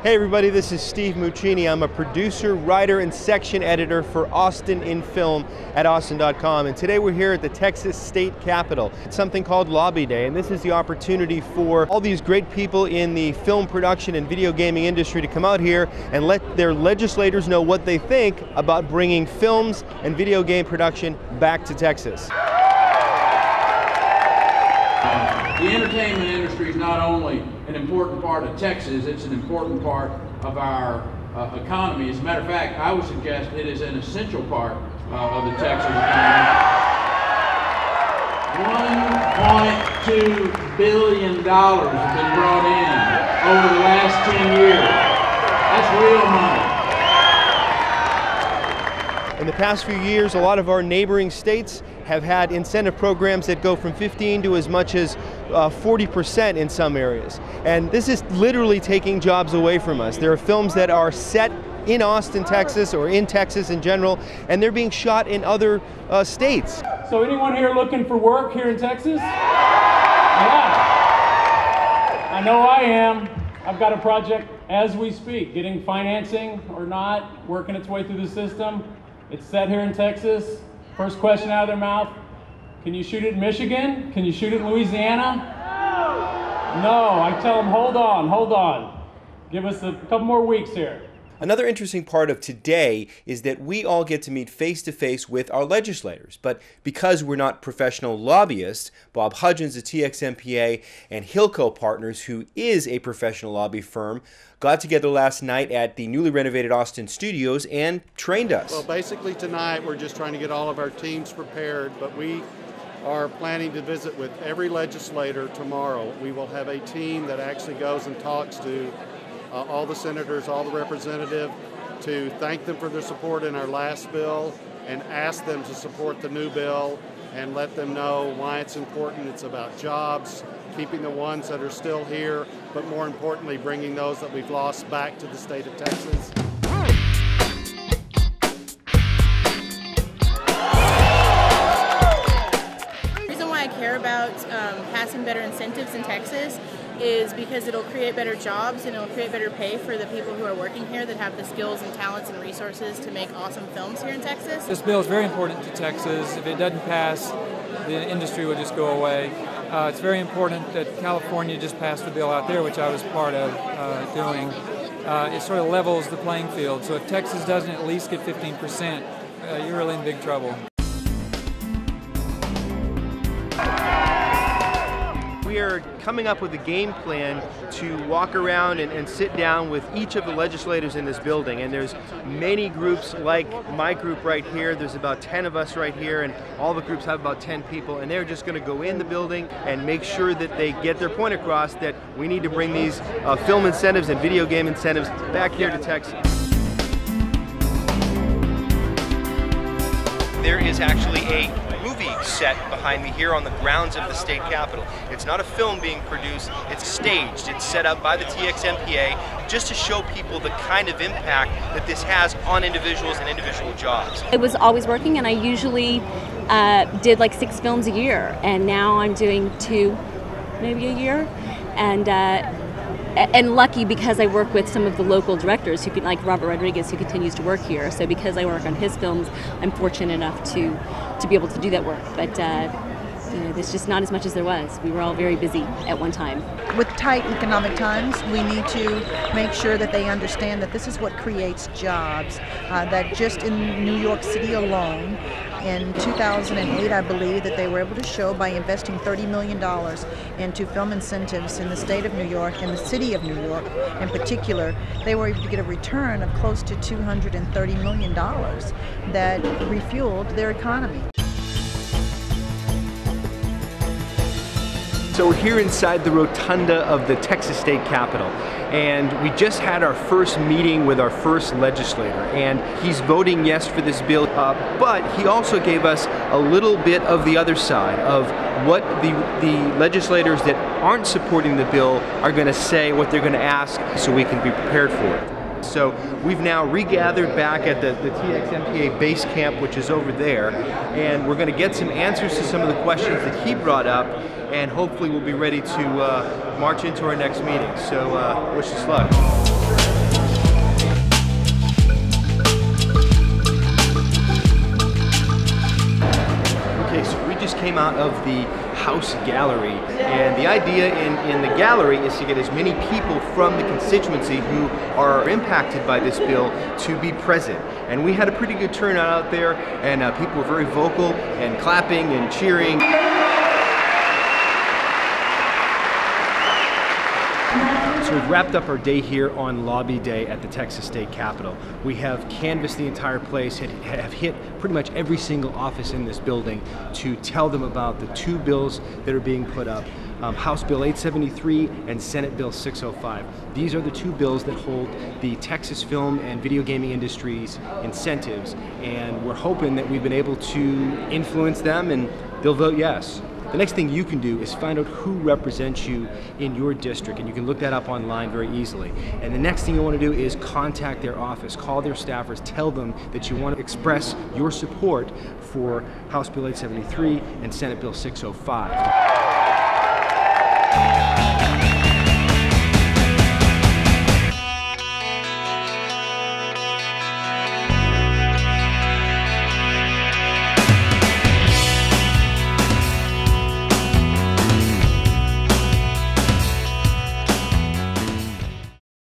Hey everybody, this is Steve Muccini. I'm a producer, writer, and section editor for Austin in Film at Austin.com. And today we're here at the Texas State Capitol. It's something called Lobby Day, and this is the opportunity for all these great people in the film production and video gaming industry to come out here and let their legislators know what they think about bringing films and video game production back to Texas. The entertainment industry is not only an important part of Texas, it's an important part of our economy. As a matter of fact, I would suggest it is an essential part of the Texas economy. $1.2 billion has been brought in over the last 10 years. That's real money. In the past few years, a lot of our neighboring states have had incentive programs that go from 15 to as much as 40% in some areas. And this is literally taking jobs away from us. There are films that are set in Austin, Texas, or in Texas in general, and they're being shot in other states. So anyone here looking for work here in Texas? Yeah. I know I am. I've got a project as we speak, getting financing or not, working its way through the system. It's set here in Texas. First question out of their mouth, can you shoot it in Michigan? Can you shoot it in Louisiana? No, I tell them, hold on. Give us a couple more weeks here. Another interesting part of today is that we all get to meet face-to-face with our legislators. But because we're not professional lobbyists, Bob Hudgens, the TXMPA, and Hilco Partners, who is a professional lobby firm, got together last night at the newly renovated Austin studios and trained us. Well, basically tonight we're just trying to get all of our teams prepared, but we are planning to visit with every legislator tomorrow. We will have a team that actually goes and talks to all the senators, all the representatives, to thank them for their support in our last bill and ask them to support the new bill and let them know why it's important. It's about jobs, keeping the ones that are still here, but more importantly, bringing those that we've lost back to the state of Texas. The reason why I care about passing better incentives in Texas is because it'll create better jobs and it'll create better pay for the people who are working here that have the skills and talents and resources to make awesome films here in Texas. This bill is very important to Texas. If it doesn't pass, the industry will just go away. It's very important that California just passed the bill out there, which I was part of doing. It sort of levels the playing field. So if Texas doesn't at least get 15%, you're really in big trouble. We are coming up with a game plan to walk around and sit down with each of the legislators in this building. And there's many groups like my group right here. There's about 10 of us right here, and all the groups have about 10 people. And they're just going to go in the building and make sure that they get their point across that we need to bring these film incentives and video game incentives back here to Texas. There is actually a movie set behind me here on the grounds of the state capitol. It's not a film being produced, it's staged. It's set up by the TXMPA just to show people the kind of impact that this has on individuals and individual jobs. I was always working, and I usually did like 6 films a year, and now I'm doing 2 maybe a year. And lucky because I work with some of the local directors who can, like Robert Rodriguez, who continues to work here. So because I work on his films, I'm fortunate enough to be able to do that work. But you know, there's just not as much as there was. We were all very busy at one time. With tight economic times, we need to make sure that they understand that this is what creates jobs. That just in New York City alone, in 2008, I believe that they were able to show by investing $30 million into film incentives in the state of New York and the city of New York in particular, they were able to get a return of close to $230 million that refueled their economy. So we're here inside the rotunda of the Texas State Capitol, and we just had our first meeting with our first legislator, and he's voting yes for this bill, but he also gave us a little bit of the other side of what the legislators that aren't supporting the bill are going to say, what they're going to ask, so we can be prepared for it. So we've now regathered back at the TXMPA base camp, which is over there, and we're going to get some answers to some of the questions that he brought up, and hopefully we'll be ready to march into our next meeting. So wish us luck. Okay, so we just came out of the House Gallery, and the idea in the gallery is to get as many people from the constituency who are impacted by this bill to be present. And we had a pretty good turnout out there, and people were very vocal and clapping and cheering. So we've wrapped up our day here on Lobby Day at the Texas State Capitol. We have canvassed the entire place, have hit pretty much every single office in this building to tell them about the two bills that are being put up, House Bill 873 and Senate Bill 605. These are the two bills that hold the Texas film and video gaming industry's incentives, and we're hoping that we've been able to influence them and they'll vote yes. The next thing you can do is find out who represents you in your district, and you can look that up online very easily. And the next thing you want to do is contact their office, call their staffers, tell them that you want to express your support for House Bill 873 and Senate Bill 605.